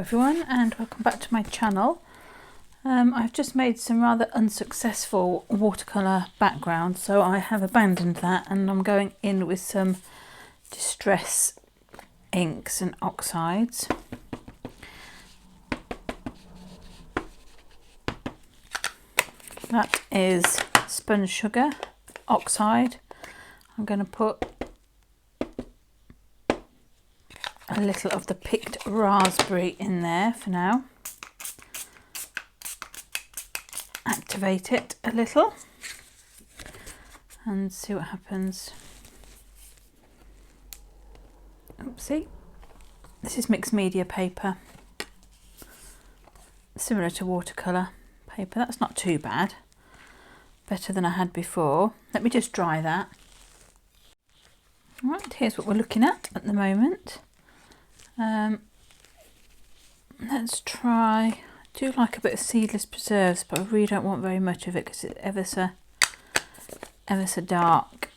everyone, and welcome back to my channel. I've just made some rather unsuccessful watercolour background, so I have abandoned that and I'm going in with some distress inks and oxides. That is sponge sugar oxide. I'm going to put a little of the picked raspberry in there for now. Activate it a little and see what happens. Oopsie. This is mixed media paper, similar to watercolour paper. That's not too bad, better than I had before. Let me just dry that. Right, here's what we're looking at the moment. Let's try, I do like a bit of seedless preserves, but I really don't want very much of it because it's ever so dark.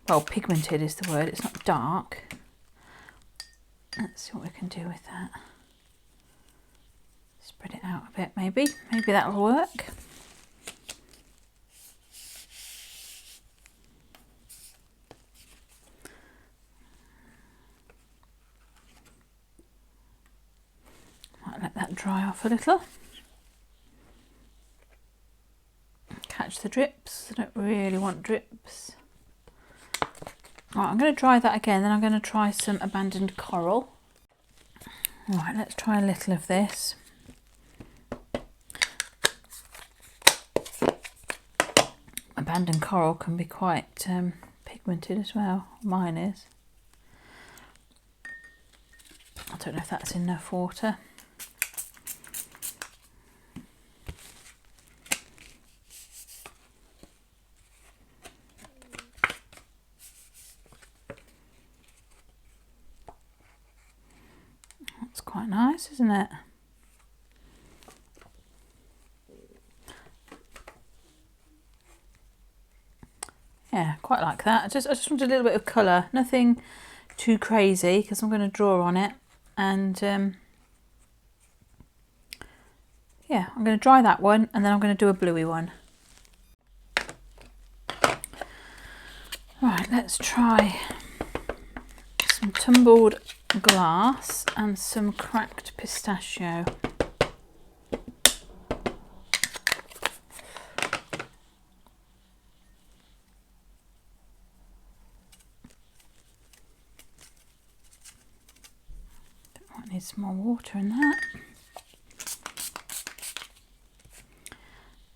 Well, pigmented is the word, it's not dark. Let's see what we can do with that. Spread it out a bit, maybe that'll work. Let that dry off a little. Catch the drips. I don't really want drips. Right, I'm going to dry that again, then I'm going to try some abandoned coral. Right, let's try a little of this. Abandoned coral can be quite pigmented as well. Mine is. I don't know if that's enough water. That's quite nice, isn't it? Yeah, quite like that. I just want a little bit of colour, nothing too crazy because I'm going to draw on it, and yeah, I'm going to dry that one and then I'm going to do a bluey one. Right, let's try some tumbled glass and some cracked pistachio. Might need some more water in that.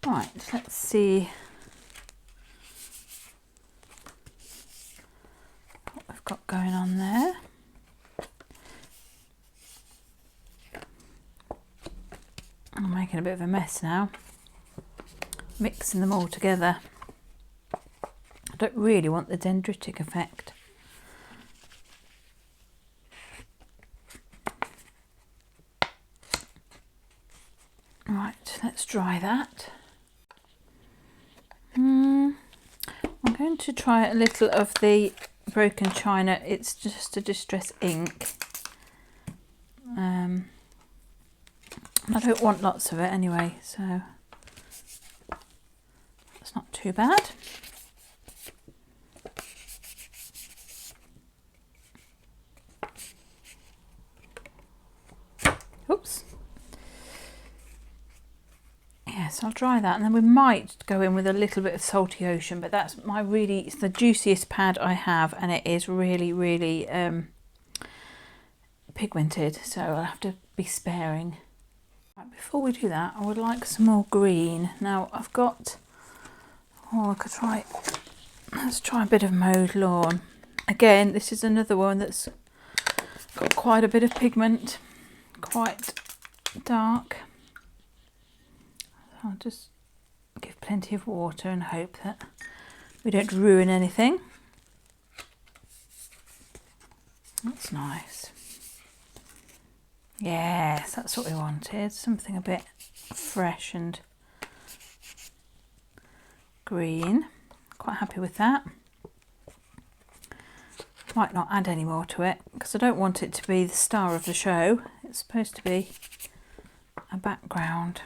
Right, let's see what we've got going on there. I'm making a bit of a mess now, mixing them all together. I don't really want the dendritic effect. Right, let's dry that. I'm going to try a little of the broken china. It's just a distress ink. I don't want lots of it anyway, so it's not too bad. Oops. Yes, I'll dry that, and then we might go in with a little bit of salty ocean, but that's it's the juiciest pad I have, and it is really pigmented, so I'll have to be sparing. Right, before we do that, I would like some more green. Now I've got, let's try a bit of mowed lawn. Again, this is another one that's got quite a bit of pigment, quite dark. I'll just give plenty of water and hope that we don't ruin anything. That's nice. Yes, that's what we wanted. Something a bit fresh and green. Quite happy with that. Might not add any more to it because I don't want it to be the star of the show. It's supposed to be a background.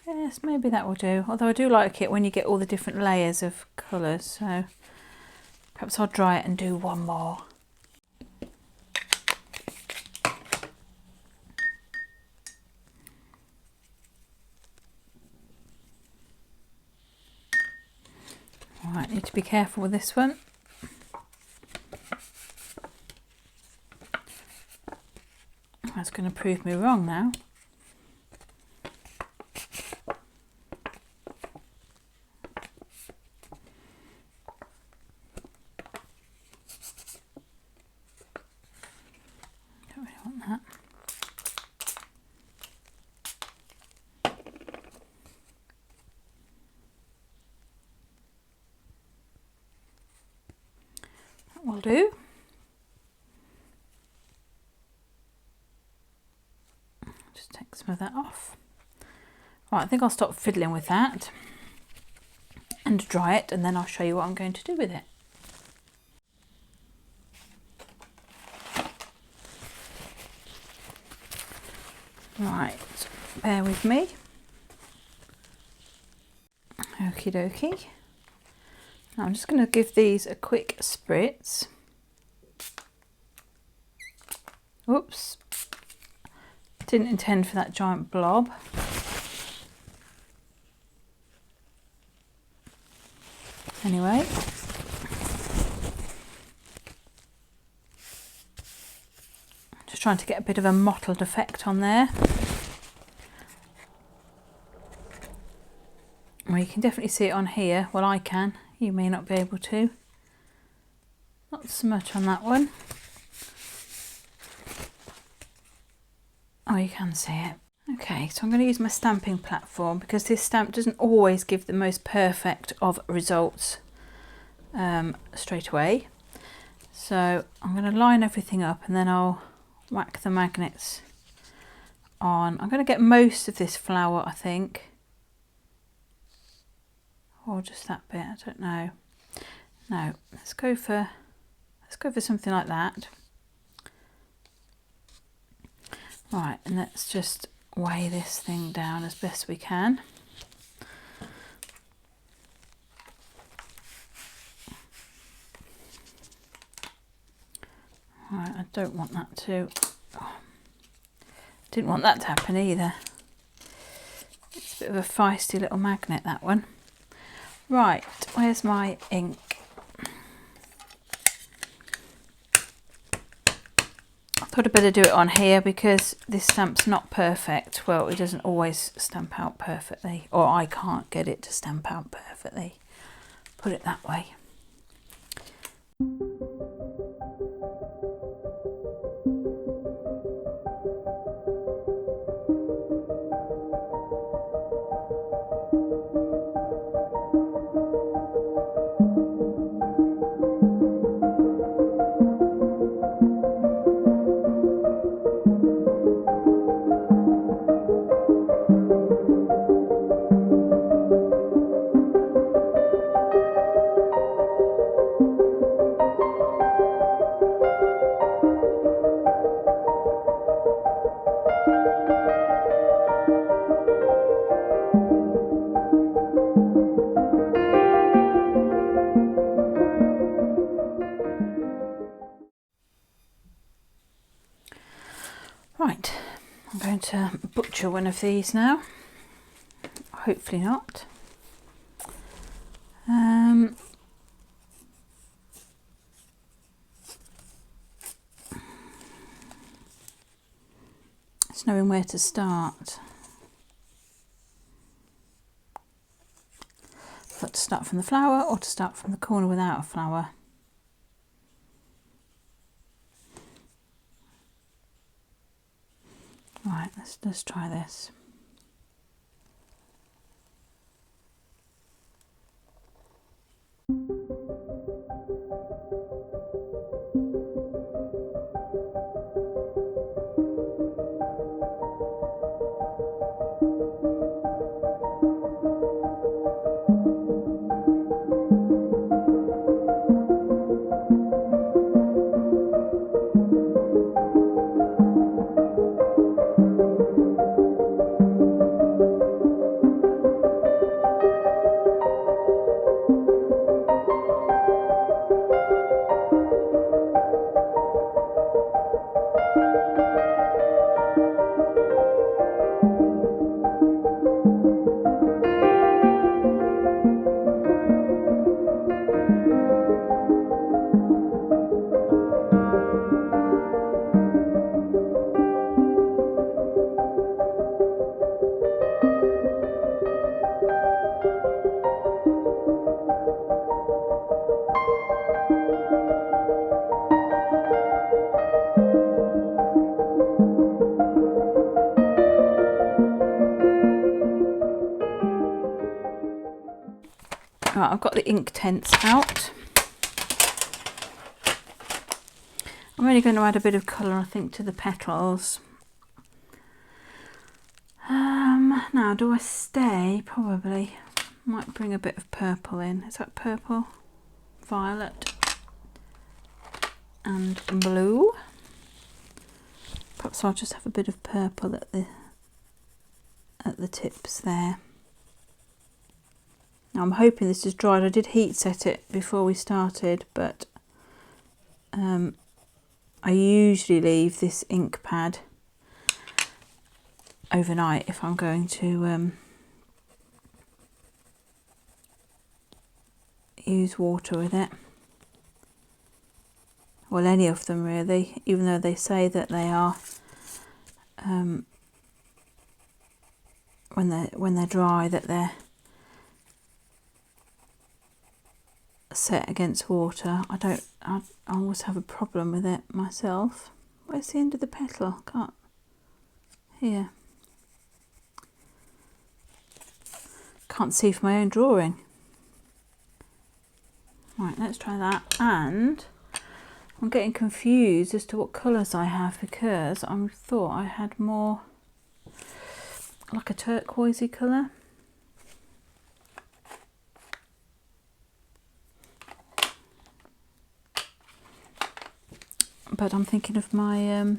Yes, maybe that will do. Although I do like it when you get all the different layers of colours, so perhaps I'll dry it and do one more. Right, need to be careful with this one. That's going to prove me wrong now. Don't really want that. That will do. Just take some of that off. Right, I think I'll stop fiddling with that and dry it, and then I'll show you what I'm going to do with it. Right, bear with me. Okie dokie. Now I'm just going to give these a quick spritz. Oops. Didn't intend for that giant blob. Anyway. Just trying to get a bit of a mottled effect on there. Well, you can definitely see it on here. Well, I can. You may not be able to. Not so much on that one. Oh, you can see it. Okay, so I'm going to use my stamping platform because this stamp doesn't always give the most perfect of results straight away. So I'm going to line everything up and then I'll whack the magnets on. I'm going to get most of this flower, I think. Or just that bit, I don't know. No, let's go for something like that. Right, and let's just weigh this thing down as best we can. Right, I don't want that to... Oh, didn't want that to happen either. It's a bit of a feisty little magnet, that one. Right, where's my ink? I thought I'd better do it on here because this stamp's not perfect. Well, it doesn't always stamp out perfectly, or I can't get it to stamp out perfectly. Put it that way. Right, I'm going to butcher one of these now. Hopefully not. It's knowing where to start. But to start from the flower or to start from the corner without a flower. Right, let's try this. Right, I've got the Inktense out. I'm only going to add a bit of colour, I think, to the petals. Now, do I stay? Probably. Might bring a bit of purple in. Is that purple? Violet and blue. Perhaps I'll just have a bit of purple at the tips there. Now I'm hoping this is dried. I did heat set it before we started, but I usually leave this ink pad overnight if I'm going to use water with it. Well, any of them really, even though they say that they are when they're dry, that they're set against water. I always have a problem with it myself. Where's the end of the petal? Can't. Here. Can't see for my own drawing. Right, let's try that. And I'm getting confused as to what colours I have, because I thought I had more like a turquoisey colour. But I'm thinking of my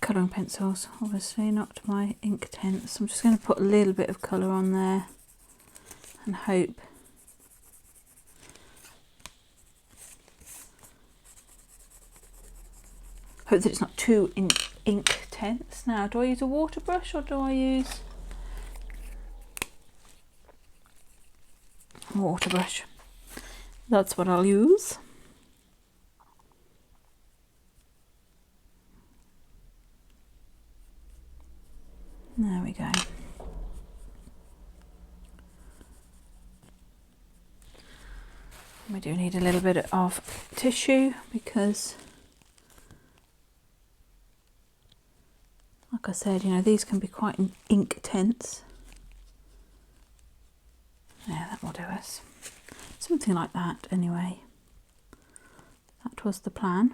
colouring pencils, obviously, not my Inktense. I'm just going to put a little bit of colour on there and hope that it's not too Inktense. Now, do I use a water brush or do I use a water brush? That's what I'll use. There we go. We do need a little bit of tissue because, like I said, you know, these can be quite Inktense. Yeah, that will do us. Something like that, anyway. That was the plan.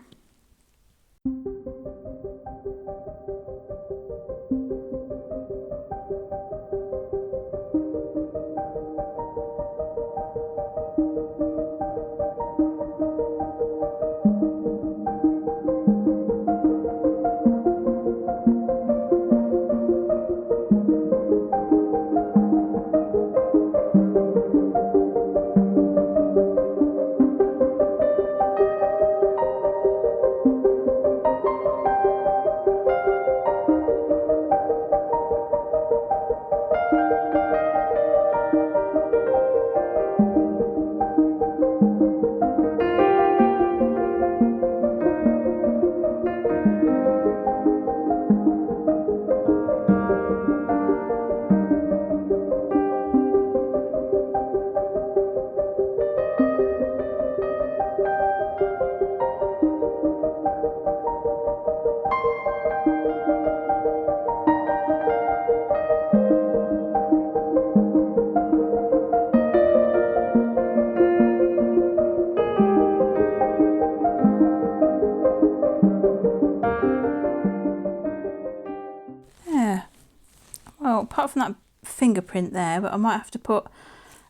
Well, apart from that fingerprint there, but I might have to put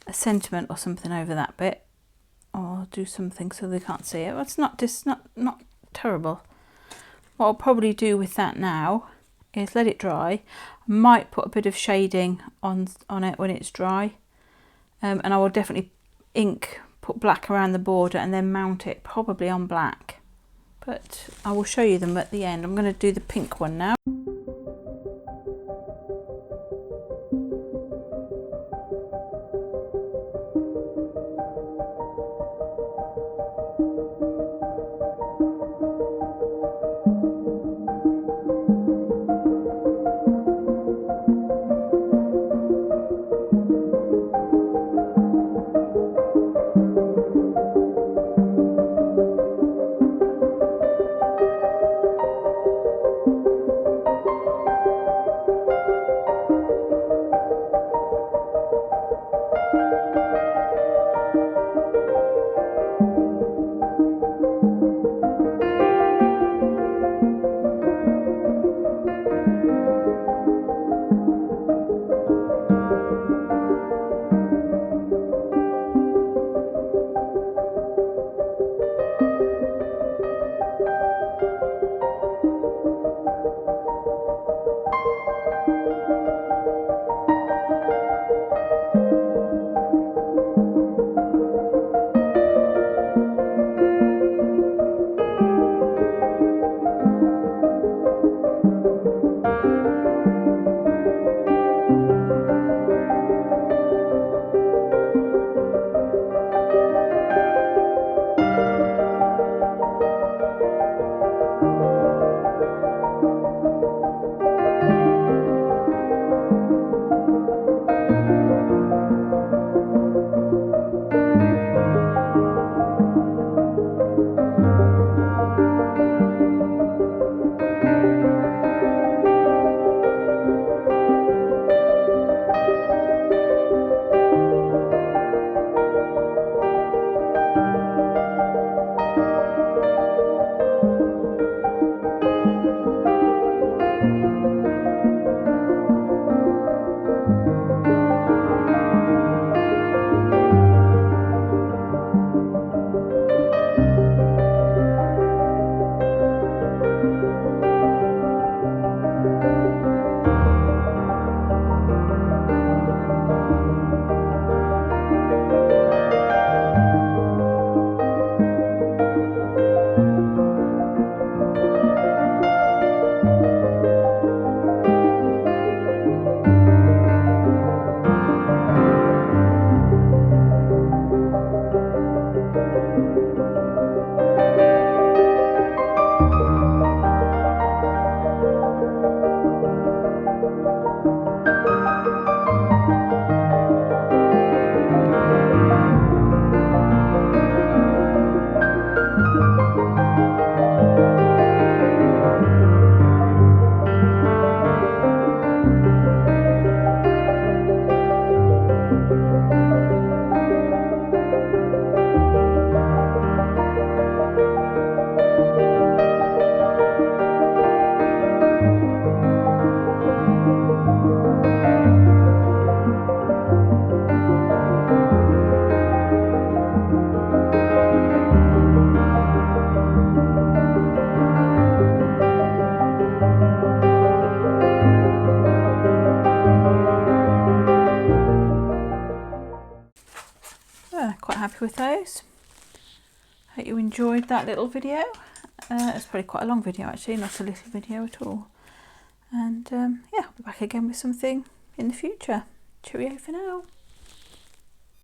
a sentiment or something over that bit, or do something so they can't see it. Well, it's not terrible. What I'll probably do with that now is let it dry. I might put a bit of shading on it when it's dry, and I will definitely put black around the border and then mount it probably on black. But I will show you them at the end. I'm going to do the pink one now. quite happy with those. Hope you enjoyed that little video. It's probably quite a long video actually, not a little video at all. And yeah, I'll be back again with something in the future. Cheerio for now.